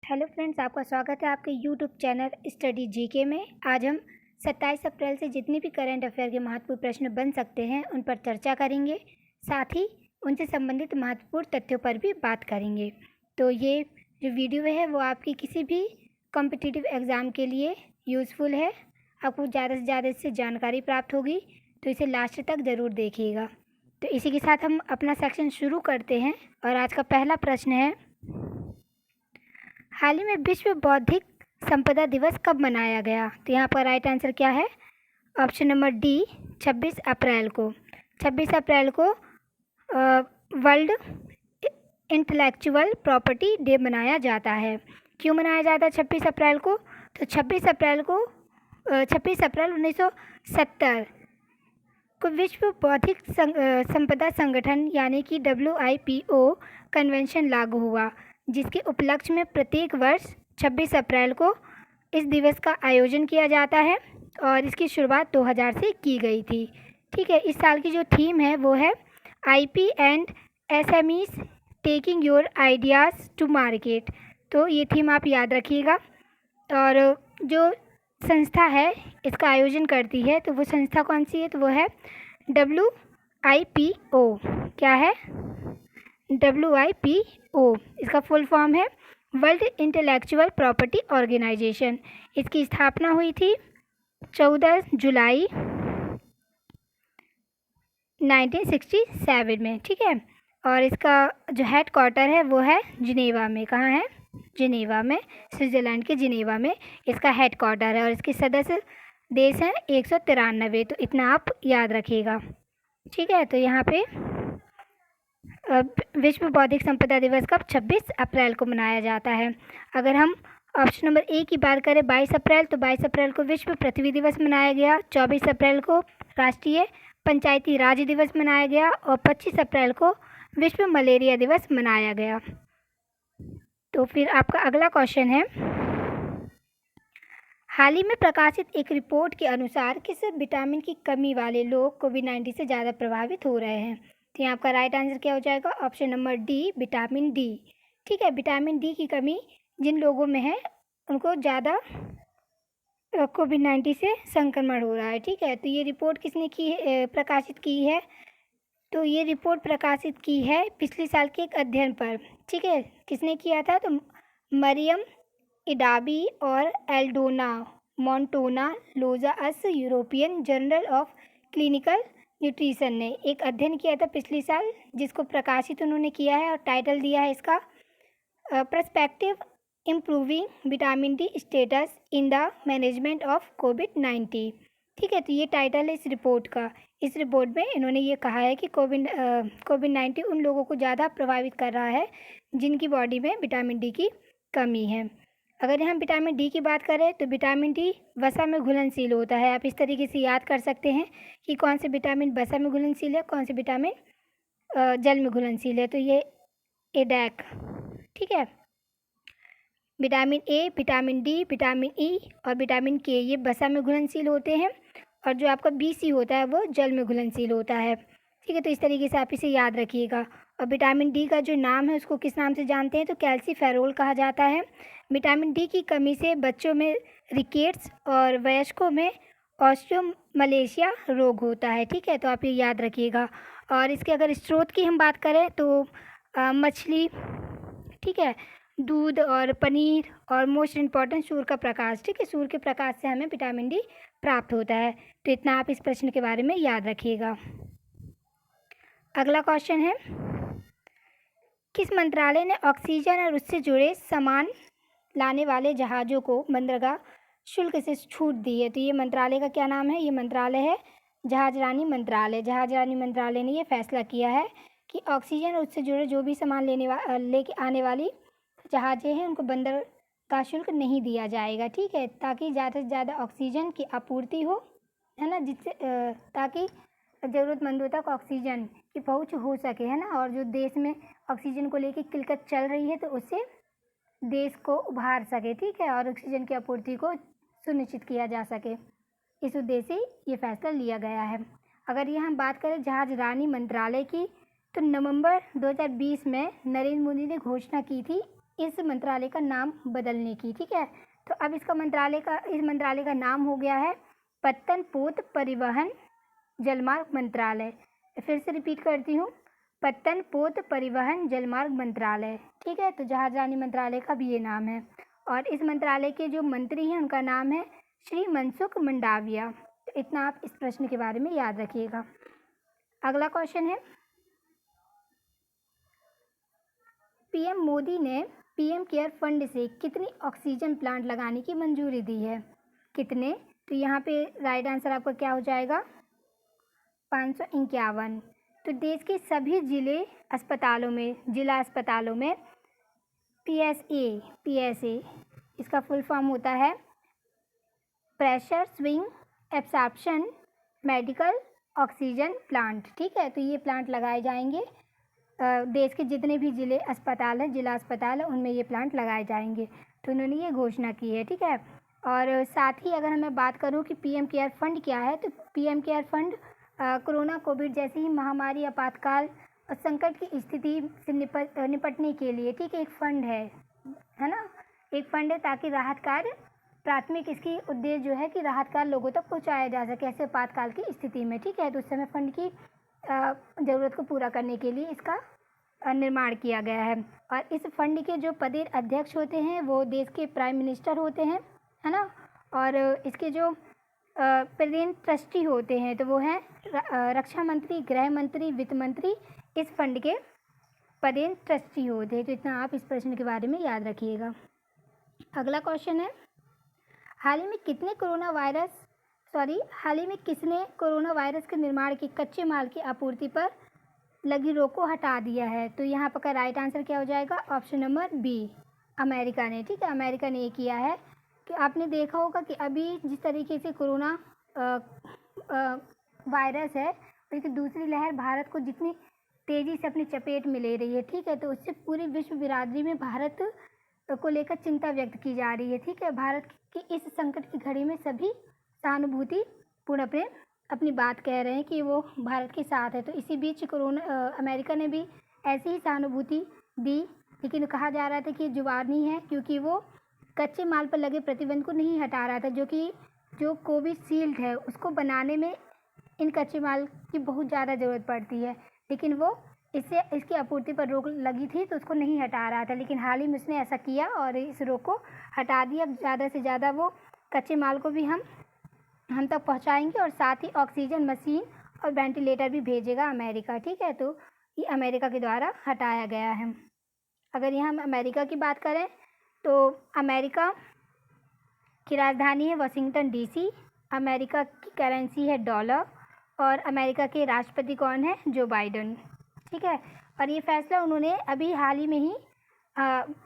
Hello friends, आपका स्वागत है आपके यूट्यूब चैनल स्टडी जीके में। आज हम 27 अप्रैल से जितने भी करंट अफेयर के महत्वपूर्ण प्रश्न बन सकते हैं उन पर चर्चा करेंगे। साथ ही उनसे संबंधित महत्वपूर्ण तथ्यों पर भी बात करेंगे। तो ये जो वीडियो है वो आपकी किसी भी कॉम्पिटिटिव एग्ज़ाम के लिए यूज़फुल है। आपको ज़्यादा से ज़्यादा इससे जानकारी प्राप्त होगी, तो इसे लास्ट तक ज़रूर देखिएगा। तो इसी के साथ हम अपना सेक्शन शुरू करते हैं। और आज का पहला प्रश्न है, हाल ही में विश्व बौद्धिक संपदा दिवस कब मनाया गया? तो यहाँ पर राइट आंसर क्या है? ऑप्शन नंबर डी, 26 अप्रैल को। 26 अप्रैल को वर्ल्ड इंटेलेक्चुअल प्रॉपर्टी डे मनाया जाता है। क्यों मनाया जाता है 26 अप्रैल को? तो 26 अप्रैल 1970 को विश्व बौद्धिक संपदा संगठन यानी कि WIPO कन्वेंशन लागू हुआ, जिसके उपलक्ष्य में प्रत्येक वर्ष 26 अप्रैल को इस दिवस का आयोजन किया जाता है और इसकी शुरुआत 2000 से की गई थी। ठीक है, इस साल की जो थीम है वो है IP and SMEs taking your ideas to market. तो ये थीम आप याद रखिएगा। और जो संस्था है इसका आयोजन करती है तो वो संस्था कौन सी है? तो वो है WIPO। क्या है? WIPO, इसका फुल फॉर्म है वर्ल्ड इंटेलेक्चुअल प्रॉपर्टी ऑर्गेनाइजेशन। इसकी स्थापना हुई थी 14 जुलाई 1967 में। ठीक है, और इसका जो हेड क्वार्टर है वो है जिनेवा में। कहाँ है? जिनेवा में, स्विट्ज़रलैंड के जिनेवा में इसका हेड क्वार्टर है। और इसके सदस्य देश हैं 193। तो इतना आप याद रखिएगा। ठीक है, तो यहाँ पे विश्व बौद्धिक संपदा दिवस कब 26 अप्रैल को मनाया जाता है। अगर हम ऑप्शन नंबर ए की बात करें 22 अप्रैल, तो 22 अप्रैल को विश्व पृथ्वी दिवस मनाया गया। 24 अप्रैल को राष्ट्रीय पंचायती राज दिवस मनाया गया और 25 अप्रैल को विश्व मलेरिया दिवस मनाया गया। तो फिर आपका अगला क्वेश्चन है, हाल ही में प्रकाशित एक रिपोर्ट के अनुसार किस विटामिन की कमी वाले लोग कोविड-19 से ज़्यादा प्रभावित हो रहे हैं? तो यहाँ आपका राइट आंसर क्या हो जाएगा? Option number D, vitamin D. ठीक है, विटामिन डी की कमी जिन लोगों में है उनको ज़्यादा कोविड-19 से संक्रमण हो रहा है। ठीक है, तो ये रिपोर्ट किसने प्रकाशित की है? तो ये रिपोर्ट प्रकाशित की है पिछले साल के एक अध्ययन पर। ठीक है, किसने किया था? तो मरियम इडाबी और एल्डोना मोंटोना लोजाअस European Journal of Clinical Nutrition ने एक अध्ययन किया था पिछले साल, जिसको प्रकाशित उन्होंने किया है और टाइटल दिया है इसका perspective improving vitamin D status in the management of कोविड-19। ठीक है, तो ये टाइटल है इस रिपोर्ट का। इस रिपोर्ट में इन्होंने ये कहा है कि कोविड-19 उन लोगों को ज़्यादा प्रभावित कर रहा है जिनकी बॉडी में विटामिन डी की कमी है। अगर यहाँ विटामिन डी की बात करें तो विटामिन डी वसा में घुलनशील होता है। आप इस तरीके से याद कर सकते हैं कि कौन से विटामिन वसा में घुलनशील है, कौन से विटामिन जल में घुलनशील है। तो ये एडैक। ठीक है, vitamin A, vitamin D, vitamin E और विटामिन के ये वसा में घुलनशील होते हैं और जो आपका BC होता है वो जल में घुलनशील होता है। ठीक है, तो इस तरीके से आप इसे याद रखिएगा। और विटामिन डी का जो नाम है उसको किस नाम से जानते हैं? तो कैल्सीफेरोल कहा जाता है। विटामिन डी की कमी से बच्चों में रिकेट्स और वयस्कों में ऑस्टियोमलेशिया रोग होता है। ठीक है, तो आप ये याद रखिएगा। और इसके अगर स्रोत की हम बात करें तो मछली, ठीक है, दूध और पनीर और मोस्ट इम्पॉर्टेंट सूर्य का प्रकाश। ठीक है, सूर्य के प्रकाश से हमें विटामिन डी प्राप्त होता है। तो इतना आप इस प्रश्न के बारे में याद रखिएगा। अगला क्वेश्चन है, किस मंत्रालय ने ऑक्सीजन और उससे जुड़े सामान लाने वाले जहाज़ों को बंदरगाह शुल्क से छूट दी है? तो ये मंत्रालय का क्या नाम है? ये मंत्रालय है जहाजरानी मंत्रालय। जहाजरानी मंत्रालय ने ये फैसला किया है कि ऑक्सीजन और उससे जुड़े जो भी सामान लेके आने वाली जहाज़ें हैं उनको बंदर का शुल्क नहीं दिया जाएगा। ठीक है, ताकि ज़्यादा से ज़्यादा ऑक्सीजन की आपूर्ति हो, है ना, जिससे ताकि ज़रूरतमंदों तक ऑक्सीजन की पहुंच हो सके, है ना। और जो देश में ऑक्सीजन को लेकर किल्लत चल रही है तो उससे देश को उभार सके। ठीक है, और ऑक्सीजन की आपूर्ति को सुनिश्चित किया जा सके, इस उद्देश्य से ये फैसला लिया गया है। अगर ये हम बात करें जहाजरानी मंत्रालय की, तो नवंबर 2020 में नरेंद्र मोदी ने घोषणा की थी इस मंत्रालय का नाम बदलने की। ठीक है, तो अब इस मंत्रालय का नाम हो गया है पत्तन पोत परिवहन जलमार्ग मंत्रालय। फिर से रिपीट करती हूँ, पत्तन पोत परिवहन जलमार्ग मंत्रालय। ठीक है, तो जहाजरानी मंत्रालय का भी ये नाम है। और इस मंत्रालय के जो मंत्री हैं उनका नाम है श्री मनसुख मंडाविया। तो इतना आप इस प्रश्न के बारे में याद रखिएगा। अगला क्वेश्चन है, पीएम मोदी ने पीएम केयर फंड से कितनी ऑक्सीजन प्लांट लगाने की मंजूरी दी है? कितने? तो यहाँ पे राइट आंसर आपका क्या हो जाएगा? 551। तो देश के सभी जिला अस्पतालों में पीएसए इसका फुल फॉर्म होता है pressure swing absorption medical oxygen plant. ठीक है, तो ये प्लांट लगाए जाएंगे। देश के जितने भी जिला अस्पताल हैं उनमें ये प्लांट लगाए जाएंगे। तो उन्होंने ये घोषणा की है। ठीक है, और साथ ही अगर मैं बात करूं कि पीएम केयर फंड क्या है, तो PM care fund corona Covid जैसी ही महामारी आपातकाल और संकट की स्थिति से निपटने के लिए, ठीक है, एक फंड है ना, एक फंड है ताकि राहत कार्य प्राथमिक इसकी उद्देश्य जो है कि राहत कार्य लोगों तक पहुंचाया जा सके ऐसे आपातकाल की स्थिति में। ठीक है, तो उस समय फंड की ज़रूरत को पूरा करने के लिए इसका निर्माण किया गया है। और इस फंड के जो पदेर अध्यक्ष होते हैं वो देश के प्राइम मिनिस्टर होते हैं, है ना। और इसके जो प्रधान ट्रस्टी होते हैं तो वो हैं रक्षा मंत्री, गृह मंत्री, वित्त मंत्री इस फंड के प्रधान ट्रस्टी होते हैं। तो इतना आप इस प्रश्न के बारे में याद रखिएगा। अगला क्वेश्चन है, हाल ही में किसने कोरोना वायरस के निर्माण के कच्चे माल की आपूर्ति पर लगी रोक को हटा दिया है? तो यहाँ पर का राइट आंसर क्या हो जाएगा? ऑप्शन नंबर बी, अमेरिका ने। ठीक है, अमेरिका ने ये किया है कि आपने देखा होगा कि अभी जिस तरीके से कोरोना वायरस है उसकी दूसरी लहर भारत को जितनी तेज़ी से अपनी चपेट में ले रही है, ठीक है, तो उससे पूरी विश्व बिरादरी में भारत को लेकर चिंता व्यक्त की जा रही है। ठीक है, भारत की इस संकट की घड़ी में सभी सहानुभूति पूर्ण अपनी बात कह रहे हैं कि वो भारत के साथ है। तो इसी बीच अमेरिका ने भी ऐसी ही सहानुभूति दी, लेकिन कहा जा रहा था कि जुबानी है क्योंकि वो कच्चे माल पर लगे प्रतिबंध को नहीं हटा रहा था, जो कोविशील्ड है उसको बनाने में इन कच्चे माल की बहुत ज़्यादा ज़रूरत पड़ती है, लेकिन वो इसकी आपूर्ति पर रोक लगी थी तो उसको नहीं हटा रहा था। लेकिन हाल ही में उसने ऐसा किया और इस रोक को हटा दिया। ज़्यादा से ज़्यादा वो कच्चे माल को भी हम तक पहुंचाएंगे और साथ ही ऑक्सीजन मशीन और वेंटिलेटर भी भेजेगा अमेरिका। ठीक है, तो ये अमेरिका के द्वारा हटाया गया है। अगर यहाँ हम अमेरिका की बात करें तो अमेरिका की राजधानी है वाशिंगटन डीसी, अमेरिका की करेंसी है डॉलर और अमेरिका के राष्ट्रपति कौन है? जो बाइडन। ठीक है, और ये फैसला उन्होंने अभी हाल ही में ही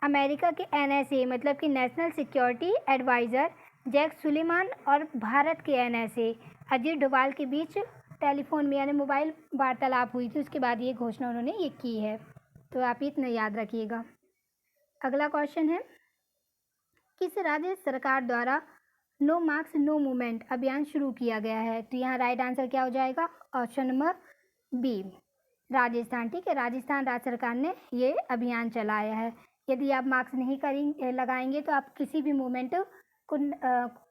अमेरिका के NSA मतलब कि national security adviser Jake Sullivan और भारत के NSA अजीत डोभाल के बीच टेलीफोन में यानी मोबाइल वार्तालाप हुई थी, उसके बाद ये घोषणा उन्होंने ये की है। तो आप इतना याद रखिएगा। अगला क्वेश्चन है, किस राज्य सरकार द्वारा नो मास्क नो मूवमेंट अभियान शुरू किया गया है? तो यहाँ राइट आंसर क्या हो जाएगा? Option number B, Rajasthan. ठीक है, राजस्थान राज्य सरकार ने ये अभियान चलाया है। यदि आप मास्क नहीं लगाएंगे तो आप किसी भी मूवमेंट को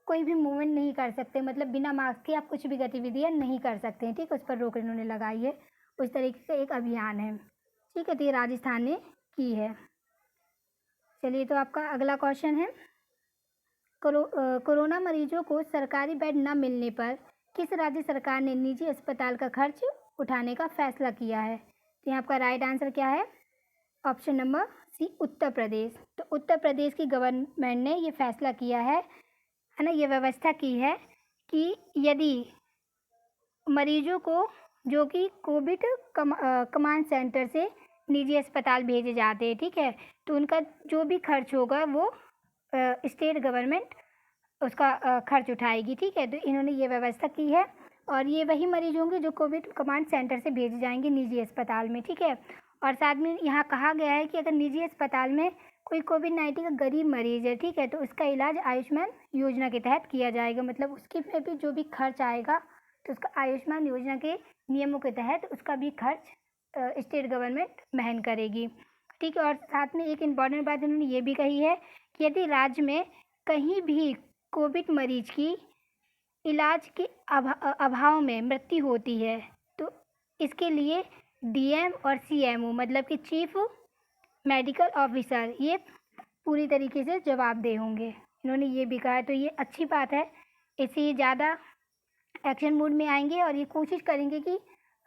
कोई भी मूवमेंट नहीं कर सकते, मतलब बिना मास्क के आप कुछ भी गतिविधियाँ नहीं कर सकते हैं। ठीक है, उस पर रोक इन्होंने लगाई है, उस तरीके से एक अभियान है। ठीक है, तो ये राजस्थान ने की है। चलिए, तो आपका अगला क्वेश्चन है, कोरोना मरीजों को सरकारी बेड न मिलने पर किस राज्य सरकार ने निजी अस्पताल का खर्च उठाने का फैसला किया है? तो यहाँ आपका राइट आंसर क्या है? Option number C, Uttar Pradesh. तो उत्तर प्रदेश की गवर्नमेंट ने ये फैसला किया है ना, ये व्यवस्था की है कि यदि मरीजों को जो कि कोविड कमांड सेंटर से निजी अस्पताल भेजे जाते हैं, ठीक है, तो उनका जो भी खर्च होगा वो स्टेट गवर्नमेंट उसका खर्च उठाएगी। ठीक है, तो इन्होंने ये व्यवस्था की है और ये वही मरीज होंगे जो कोविड कमांड सेंटर से भेजे जाएंगे निजी अस्पताल में। ठीक है, और साथ में यहाँ कहा गया है कि अगर निजी अस्पताल में कोई कोविड-19 का गरीब मरीज है, ठीक है, तो उसका इलाज आयुष्मान योजना के तहत किया जाएगा, मतलब उसके पे भी जो भी खर्च आएगा तो उसका आयुष्मान योजना के नियमों के तहत उसका भी खर्च स्टेट गवर्नमेंट वहन करेगी। ठीक है। और साथ में एक इम्पॉर्टेंट बात उन्होंने ये भी कही है कि यदि राज्य में कहीं भी कोविड मरीज की इलाज के अभाव में मृत्यु होती है तो इसके लिए डीएम और सीएमओ मतलब कि चीफ मेडिकल ऑफिसर ये पूरी तरीके से जवाबदेह होंगे, इन्होंने ये भी कहा है। तो ये अच्छी बात है, इससे ये ज़्यादा एक्शन मोड में आएंगे और ये कोशिश करेंगे कि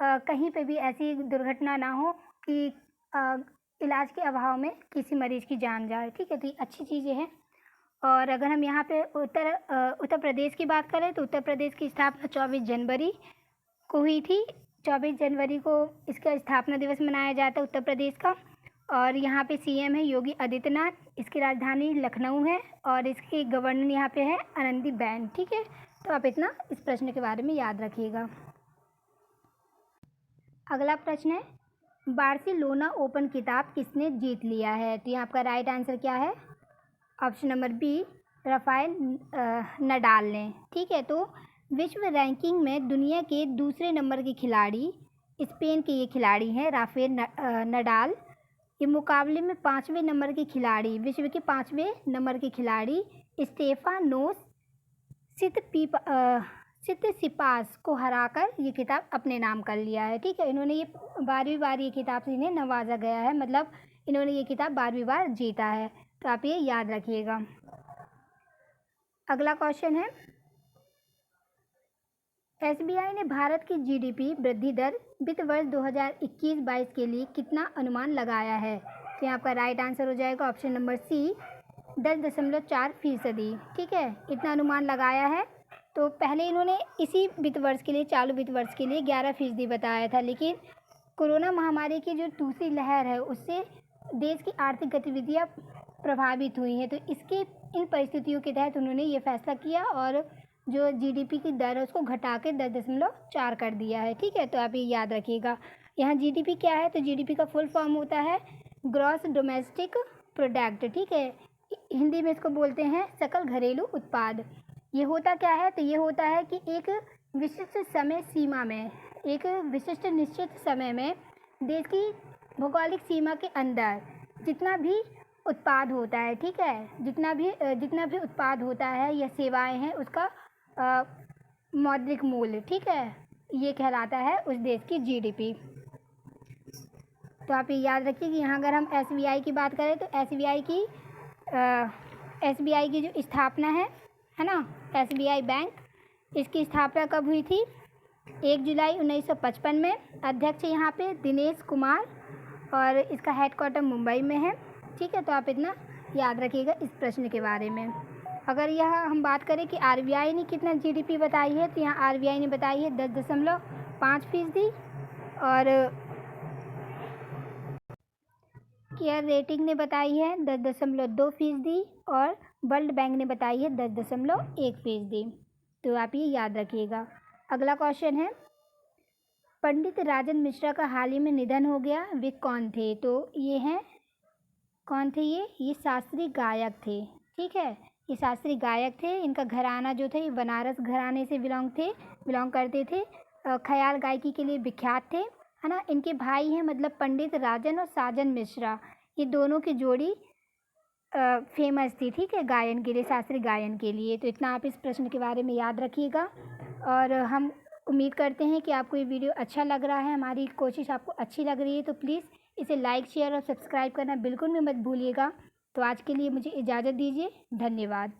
कहीं पे भी ऐसी दुर्घटना ना हो कि इलाज के अभाव में किसी मरीज़ की जान जाए। ठीक है, तो ये अच्छी चीज़ें हैं। और अगर हम यहाँ पे उत्तर प्रदेश की बात करें तो उत्तर प्रदेश की स्थापना 24 जनवरी को हुई थी। 24 जनवरी को इसका स्थापना दिवस मनाया जाता है उत्तर प्रदेश का। और यहाँ पे सीएम है योगी आदित्यनाथ, इसकी राजधानी लखनऊ है और इसकी गवर्नर यहाँ पे है आनंदीबेन। ठीक है, तो आप इतना इस प्रश्न के बारे में याद रखिएगा। अगला प्रश्न है, बार्सिलोना ओपन खिताब किसने जीत लिया है? तो यहाँ आपका राइट आंसर क्या है? Option number B, Rafael Nadal ने। ठीक है, तो विश्व रैंकिंग में दुनिया के दूसरे नंबर के खिलाड़ी स्पेन के ये खिलाड़ी हैं राफेल नडाल। ये मुकाबले में 5वें नंबर के खिलाड़ी, विश्व के 5वें नंबर के खिलाड़ी स्टेफानोस सित्सिपास को हराकर ये खिताब अपने नाम कर लिया है। ठीक है, इन्होंने ये 12वीं बार ये खिताब से इन्हें नवाजा गया है, मतलब इन्होंने ये खिताब 12वीं बार जीता है, तो आप ये याद रखिएगा। अगला क्वेश्चन है, एसबीआई ने भारत की जीडीपी वृद्धि दर वित्त वर्ष 2021-22 के लिए कितना अनुमान लगाया है? तो यहाँ आपका राइट आंसर हो जाएगा ऑप्शन नंबर सी, 10.4%। ठीक है, इतना अनुमान लगाया है। तो पहले इन्होंने इसी वित्त वर्ष के लिए, चालू वित्त वर्ष के लिए 11% बताया था, लेकिन कोरोना महामारी की जो दूसरी लहर है उससे देश की आर्थिक गतिविधियाँ प्रभावित हुई हैं। तो इसके इन परिस्थितियों के तहत उन्होंने ये फैसला किया और जो जीडीपी की दर है उसको घटा के 10.4 कर दिया है। ठीक है, तो आप ये याद रखिएगा। यहाँ जीडीपी क्या है? तो जीडीपी का फुल फॉर्म होता है ग्रॉस डोमेस्टिक प्रोडक्ट। ठीक है, हिंदी में इसको बोलते हैं सकल घरेलू उत्पाद। ये होता क्या है? तो ये होता है कि एक विशिष्ट समय सीमा में, एक विशिष्ट निश्चित समय में देश की भौगोलिक सीमा के अंदर जितना भी उत्पाद होता है, ठीक है, जितना भी उत्पाद होता है या सेवाएं हैं उसका मौद्रिक मूल्य, ठीक है, ये कहलाता है उस देश की जीडीपी। तो आप ये याद रखिए कि यहाँ अगर हम एसबीआई की बात करें तो एसबीआई की जो स्थापना है ना, एसबीआई बैंक, इसकी स्थापना कब हुई थी? 1 जुलाई 1955 में। अध्यक्ष यहाँ पे दिनेश कुमार और इसका हेडक्वार्टर मुंबई में है। ठीक है, तो आप इतना याद रखिएगा इस प्रश्न के बारे में। अगर यह हम बात करें कि आरबीआई ने कितना जीडीपी बताई है, तो यहाँ आरबीआई ने बताई है 10.5%, और केयर रेटिंग ने बताई है 10.2%, और वर्ल्ड बैंक ने बताई है 10.1%। तो आप ये याद रखिएगा। अगला क्वेश्चन है, पंडित राजन मिश्रा का हाल ही में निधन हो गया, वे कौन थे? तो ये हैं, कौन थे ये शास्त्रीय गायक थे। ठीक है, ये शास्त्रीय गायक थे। इनका घराना जो थे ये बनारस घराने से बिलोंग करते थे। ख्याल गायकी के लिए विख्यात थे, है ना। इनके भाई हैं, मतलब पंडित राजन और साजन मिश्रा, ये दोनों की जोड़ी फेमस थी, ठीक है, गायन के लिए, शास्त्रीय गायन के लिए। तो इतना आप इस प्रश्न के बारे में याद रखिएगा। और हम उम्मीद करते हैं कि आपको ये वीडियो अच्छा लग रहा है, हमारी कोशिश आपको अच्छी लग रही है, तो प्लीज़ इसे लाइक, शेयर और सब्सक्राइब करना बिल्कुल भी मत भूलिएगा। तो आज के लिए मुझे इजाज़त दीजिए, धन्यवाद।